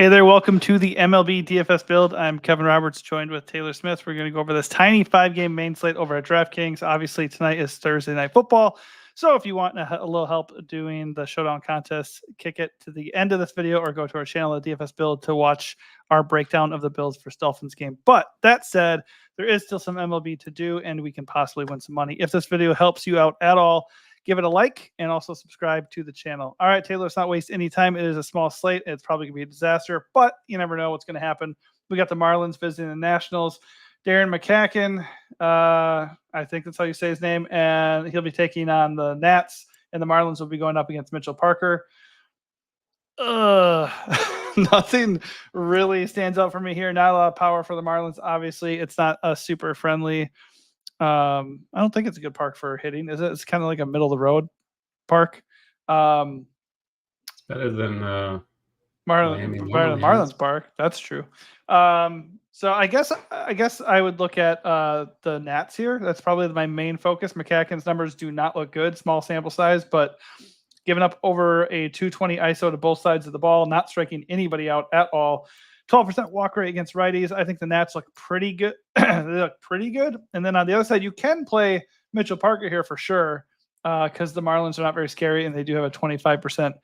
Hey there, welcome to the MLB DFS build. I'm Kevin Roberts, joined with Taylor Smith. We're going to go over this tiny 5-game main slate over at DraftKings. Obviously, tonight is Thursday Night Football. So if you want a little help doing the showdown contest, kick it to the end of this video or go to our channel at DFS Build to watch our breakdown of the builds for Dolphins game. But that said, there is still some MLB to do, and we can possibly win some money. If this video helps you out at all, give it a like and also subscribe to the channel. All right, Taylor, let's not waste any time. It is a small slate. It's probably going to be a disaster, but you never know what's going to happen. We got the Marlins visiting the Nationals. Darren McCacken, I think that's how you say his name, and he'll be taking on the Nats, and the Marlins will be going up against Mitchell Parker. Nothing really stands out for me here. Not a lot of power for the Marlins. Obviously, it's not a super friendly. I don't think it's a good park for hitting, is it? It's kind of like a middle of the road park. It's better than Marlins Park. That's true. So I guess I would look at the Nats here. That's probably my main focus. McCacken's numbers do not look good, small sample size, but giving up over a 220 ISO to both sides of the ball, not striking anybody out at all. 12% walk rate against righties. I think the Nats look pretty good. They look pretty good. And then on the other side, you can play Mitchell Parker here for sure because the Marlins are not very scary and they do have a 25%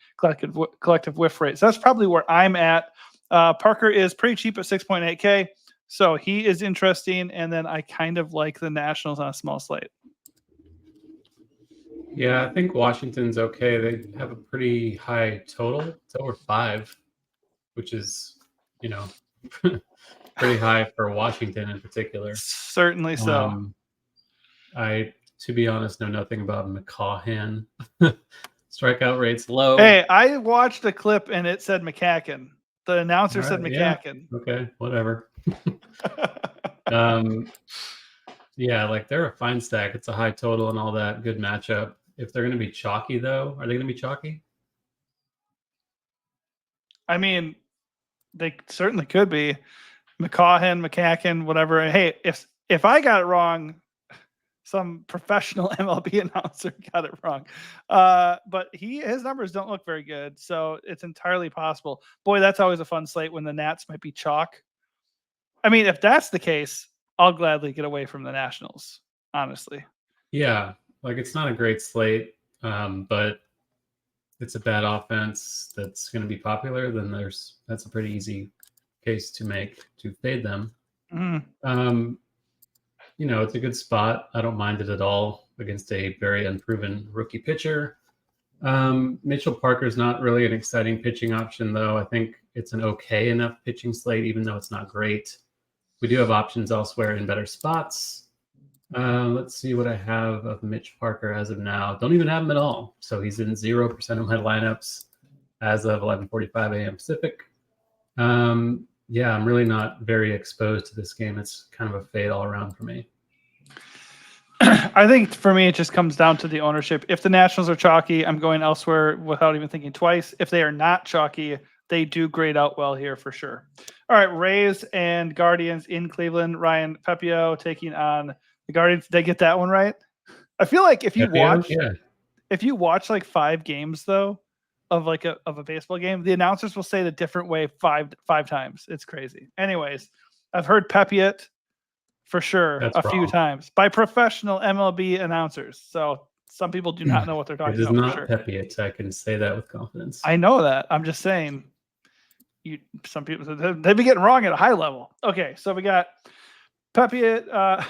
collective whiff rate. So that's probably where I'm at. Parker is pretty cheap at 6.8K. So he is interesting. And then I kind of like the Nationals on a small slate. Yeah, I think Washington's okay. They have a pretty high total. It's over 5, which is, pretty high for Washington in particular. Certainly so. I, to be honest, know nothing about McCahan. Strikeout rate's low. Hey, I watched a clip and it said McCacken. The announcer said McCacken. Yeah. Okay, whatever. Yeah, like they're a fine stack. It's a high total and all that. Good matchup. If they're going to be chalky, though, are they going to be chalky? I mean, they certainly could be. McCacken, whatever. Hey, if I got it wrong, some professional MLB announcer got it wrong. But his numbers don't look very good, so it's entirely possible. Boy, that's always a fun slate when the Nats might be chalk. I mean, if that's the case, I'll gladly get away from the Nationals, honestly. Yeah, like it's not a great slate, but it's a bad offense that's going to be popular. Then that's a pretty easy case to make to fade them. It's a good spot. I don't mind it at all against a very unproven rookie pitcher. Mitchell Parker's not really an exciting pitching option, though. I think it's an okay enough pitching slate, even though it's not great. We do have options elsewhere in better spots. Let's see what I have of Mitch Parker as of now. Don't even have him at all. So he's in 0% of my lineups as of 11:45 a.m. Pacific. Yeah, I'm really not very exposed to this game. It's kind of a fade all around for me. I think for me, it just comes down to the ownership. If the Nationals are chalky, I'm going elsewhere without even thinking twice. If they are not chalky, they do grade out well here for sure. All right, Rays and Guardians in Cleveland. Ryan Pepio taking on the Guardians. Did I get that one right? I feel like if you watch like 5 games though of a baseball game, the announcers will say the different way five times. It's crazy. Anyways, I've heard Pepiot for sure few times by professional MLB announcers. So some people do not know what they're talking about. It is not Pepiot. I can say that with confidence. I know that. I'm just saying. Some people they've been getting wrong at a high level. Okay, so we got Pepiot.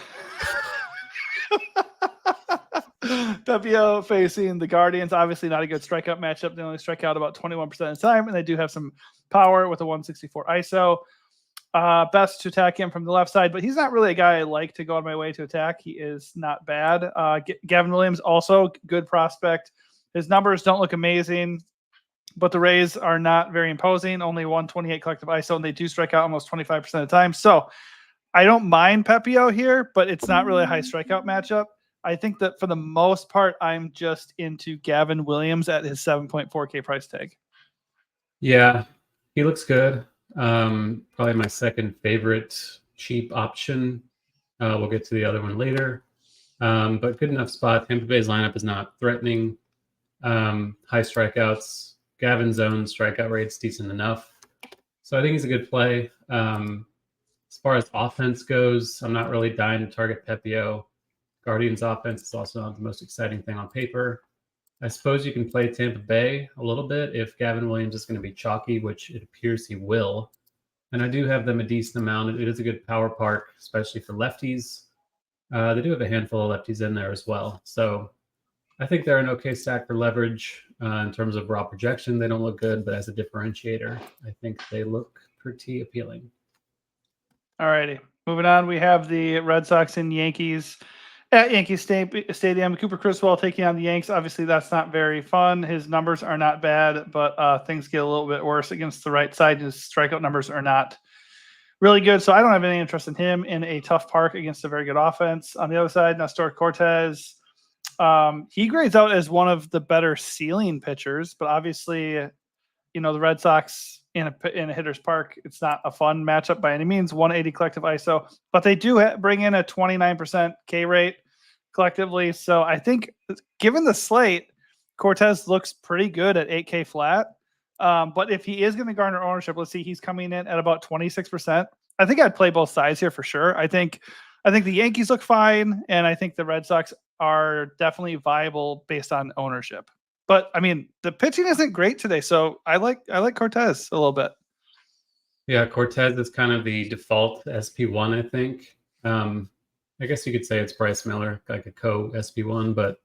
Pepio facing the Guardians. Obviously not a good strikeout matchup. They only strike out about 21% of the time, and they do have some power with a 164 ISO. Best to attack him from the left side, but he's not really a guy I like to go on my way to attack. He is not bad. Gavin Williams, also good prospect. His numbers don't look amazing, but the Rays are not very imposing. Only 128 collective ISO, and they do strike out almost 25% of the time. So I don't mind Pepio here, but it's not really a high strikeout matchup. I think that for the most part, I'm just into Gavin Williams at his 7.4K price tag. Yeah, he looks good. Probably my second favorite cheap option. We'll get to the other one later. But good enough spot. Tampa Bay's lineup is not threatening. High strikeouts. Gavin's own strikeout rate's decent enough. So I think he's a good play. As far as offense goes, I'm not really dying to target Pepio. Guardians offense is also not the most exciting thing on paper. I suppose you can play Tampa Bay a little bit if Gavin Williams is going to be chalky, which it appears he will. And I do have them a decent amount. It is a good power park, especially for lefties. They do have a handful of lefties in there as well. So I think they're an okay stack for leverage. In terms of raw projection, they don't look good, but as a differentiator, I think they look pretty appealing. All righty. Moving on, we have the Red Sox and Yankees at Yankee Stadium. Cooper Criswell taking on the Yanks. Obviously, that's not very fun. His numbers are not bad, but things get a little bit worse against the right side. His strikeout numbers are not really good, so I don't have any interest in him in a tough park against a very good offense. On the other side, Nestor Cortez, he grades out as one of the better ceiling pitchers, but obviously, the Red Sox in a hitter's park, it's not a fun matchup by any means. 180 collective ISO, but they do bring in a 29% K rate collectively. So I think, given the slate, Cortez looks pretty good at 8K flat. But if he is going to garner ownership, let's see, he's coming in at about 26%. I think I'd play both sides here for sure. I think the Yankees look fine, and I think the Red Sox are definitely viable based on ownership. But I mean, the pitching isn't great today, so I like Cortez a little bit. Yeah, Cortez is kind of the default SP1, I think. I guess you could say it's Bryce Miller, like a co-SP1, but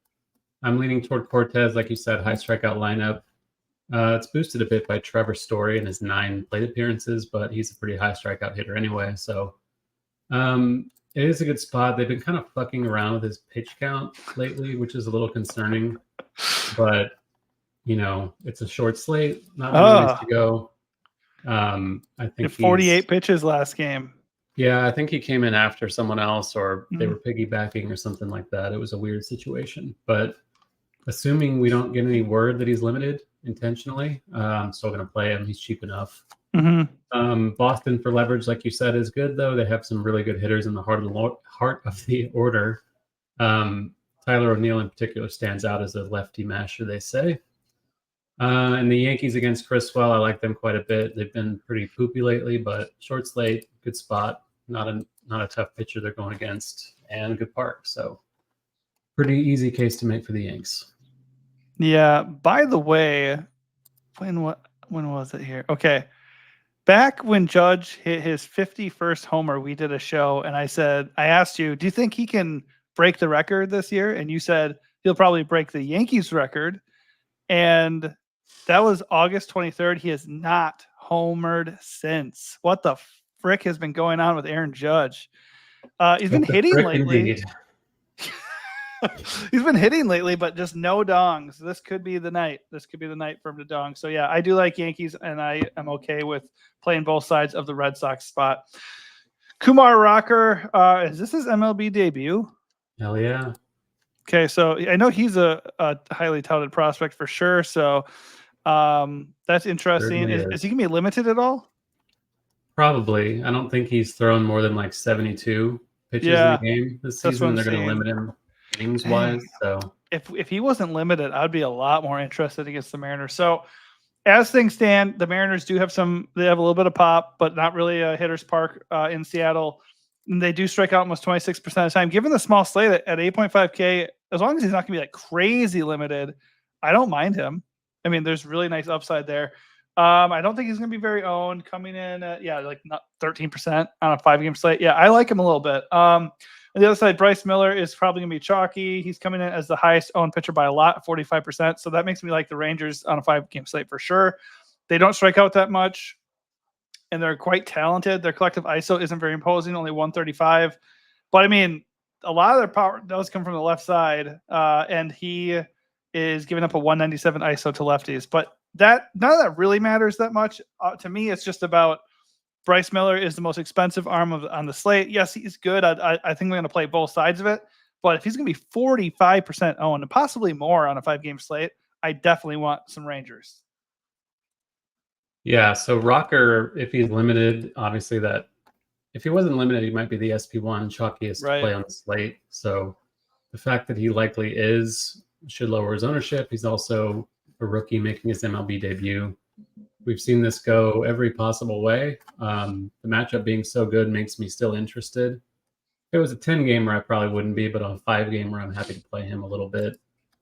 I'm leaning toward Cortez, like you said, high strikeout lineup. It's boosted a bit by Trevor Story and his 9 plate appearances, but he's a pretty high strikeout hitter anyway. So it is a good spot. They've been kind of fucking around with his pitch count lately, which is a little concerning. But, it's a short slate, not many ways to go. I think 48 pitches last game. Yeah, I think he came in after someone else, or they were piggybacking or something like that. It was a weird situation. But assuming we don't get any word that he's limited intentionally, I'm still going to play him. He's cheap enough. Mm-hmm. Boston for leverage, like you said, is good, though. They have some really good hitters in the heart of the order. Tyler O'Neill in particular stands out as a lefty masher, they say. And the Yankees against Criswell, I like them quite a bit. They've been pretty poopy lately, but short slate, good spot. Not a tough pitcher they're going against, and good park. So pretty easy case to make for the Yanks. Yeah. By the way, when was it here? Okay. Back when Judge hit his 51st homer, we did a show, and I asked you, do you think he can break the record this year? And you said he'll probably break the Yankees record. And that was August 23rd. He has not homered since. What the frick has been going on with Aaron Judge? He's been hitting lately. He's been hitting lately, but just no dongs. This could be the night. For him to dong. So yeah, I do like Yankees, and I am okay with playing both sides of the Red Sox spot. Kumar Rocker, is this his MLB debut? Hell yeah. Okay, so I know he's a highly touted prospect for sure. So that's interesting. Is he going to be limited at all? Probably. I don't think he's thrown more than like 72 pitches in a game this season. They're going to limit him innings-wise. So if he wasn't limited, I'd be a lot more interested against the Mariners. So as things stand, the Mariners they have a little bit of pop, but not really a hitter's park in Seattle. And they do strike out almost 26% of the time. Given the small slate at 8.5K, as long as he's not going to be like crazy limited, I don't mind him. I mean, there's really nice upside there. I don't think he's going to be very owned, coming in at, like not 13% on a 5-game slate. Yeah, I like him a little bit. On the other side, Bryce Miller is probably going to be chalky. He's coming in as the highest owned pitcher by a lot, 45%. So that makes me like the Rangers on a 5-game slate for sure. They don't strike out that much, and they're quite talented. Their collective ISO isn't very imposing, only 135. But I mean, a lot of their power does come from the left side, and he is giving up a 197 ISO to lefties. But none of that really matters that much. To me, it's just about Bryce Miller is the most expensive arm on the slate. Yes, he's good. I think we're going to play both sides of it. But if he's going to be 45% owned and possibly more on a 5-game slate, I definitely want some Rangers. Yeah, so Rocker, if he's limited, obviously if he wasn't limited, he might be the SP1 chalkiest play on the slate. So the fact that he likely should lower his ownership. He's also a rookie making his MLB debut. We've seen this go every possible way. The matchup being so good makes me still interested. If it was a 10-gamer, I probably wouldn't be, but on a 5-gamer, I'm happy to play him a little bit.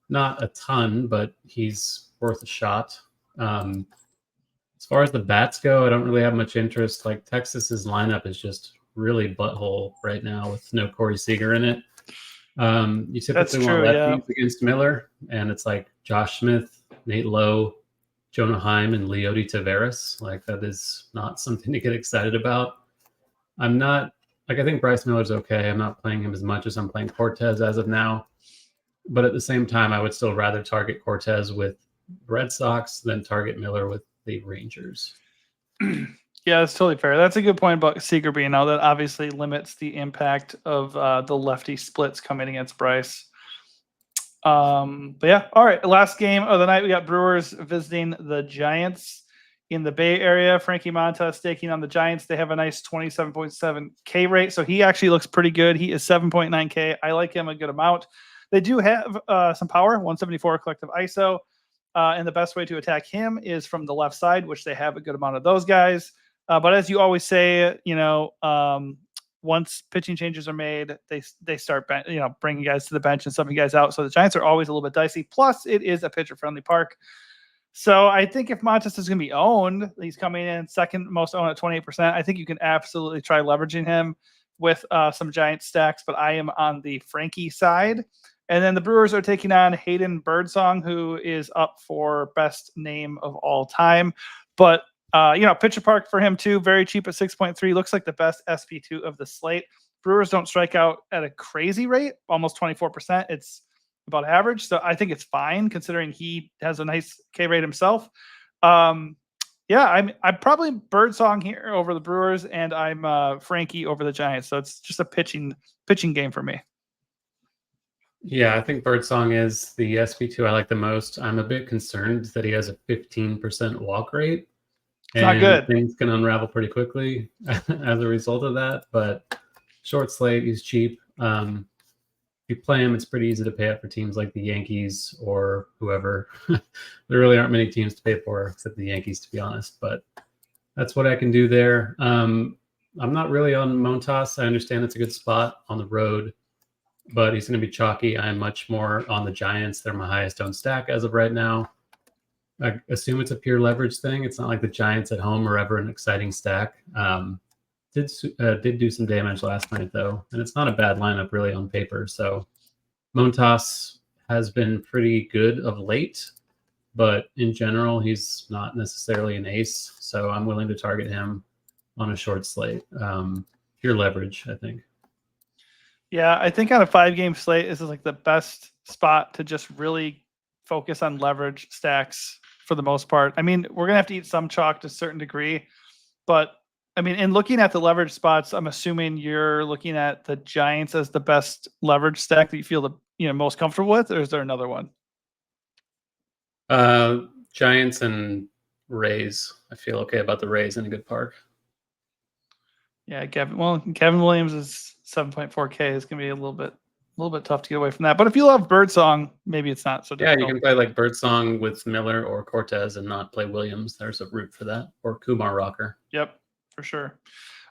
Not a ton, but he's worth a shot. As far as the bats go, I don't really have much interest. Like Texas's lineup is just really butthole right now with no Corey Seager in it. You typically want lefties against Miller, and it's like Josh Smith, Nate Lowe, Jonah Heim, and Leody Taveras. Like that is not something to get excited about. I'm not like I think Bryce Miller's okay. I'm not playing him as much as I'm playing Cortez as of now. But at the same time, I would still rather target Cortez with Red Sox than target Miller with the Rangers. Yeah, that's totally fair. That's a good point about Seager being out. That obviously limits the impact of the lefty splits coming against Bryce. But yeah, all right. Last game of the night, we got Brewers visiting the Giants in the Bay Area. Frankie Montas staking on the Giants. They have a nice 27.7 K rate, so he actually looks pretty good. He is 7.9 K. I like him a good amount. They do have some power, 174 collective ISO, and the best way to attack him is from the left side, which they have a good amount of those guys. But as you always say, once pitching changes are made, they start bringing guys to the bench and subbing guys out. So the Giants are always a little bit dicey. Plus, it is a pitcher-friendly park. So I think if Montas is going to be owned, he's coming in second most owned at 28%. I think you can absolutely try leveraging him with some Giant stacks, but I am on the Frankie side. And then the Brewers are taking on Hayden Birdsong, who is up for best name of all time. But pitcher park for him too, very cheap at 6.3. Looks like the best SP2 of the slate. Brewers don't strike out at a crazy rate, almost 24%. It's about average. So I think it's fine considering he has a nice K rate himself. I'm probably Birdsong here over the Brewers, and I'm Frankie over the Giants. So it's just a pitching game for me. Yeah, I think Birdsong is the SP2 I like the most. I'm a bit concerned that he has a 15% walk rate. It's not good. Things can unravel pretty quickly as a result of that. But short slate, he's cheap. If you play him, it's pretty easy to pay up for teams like the Yankees or whoever. There really aren't many teams to pay for except the Yankees, to be honest. But that's what I can do there. I'm not really on Montas. I understand it's a good spot on the road, but he's going to be chalky. I'm much more on the Giants. They're my highest owned stack as of right now. I assume it's a pure leverage thing. It's not like the Giants at home are ever an exciting stack. Did do some damage last night, though, and it's not a bad lineup really on paper. So Montas has been pretty good of late, but in general, he's not necessarily an ace. So I'm willing to target him on a short slate. Pure leverage, I think. Yeah, I think on a 5-game slate, this is like the best spot to just really focus on leverage stacks for the most part. I mean, we're going to have to eat some chalk to a certain degree, but I mean, in looking at the leverage spots, I'm assuming you're looking at the Giants as the best leverage stack that you feel most comfortable with, or is there another one? Giants and Rays. I feel okay about the Rays in a good park. Yeah, Kevin Williams is 7.4K. Is going to be a little bit tough to get away from that. But if you love Birdsong, maybe it's not so difficult. Yeah, you can play like Birdsong with Miller or Cortez and not play Williams. There's a route for that, or Kumar Rocker. Yep, for sure.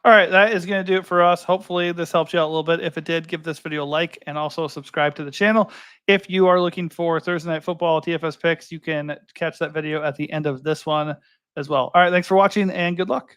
All right, that is going to do it for us. Hopefully this helps you out a little bit. If it did, give this video a like and also subscribe to the channel. If you are looking for Thursday Night Football DFS picks, you can catch that video at the end of this one as well. All right, thanks for watching and good luck.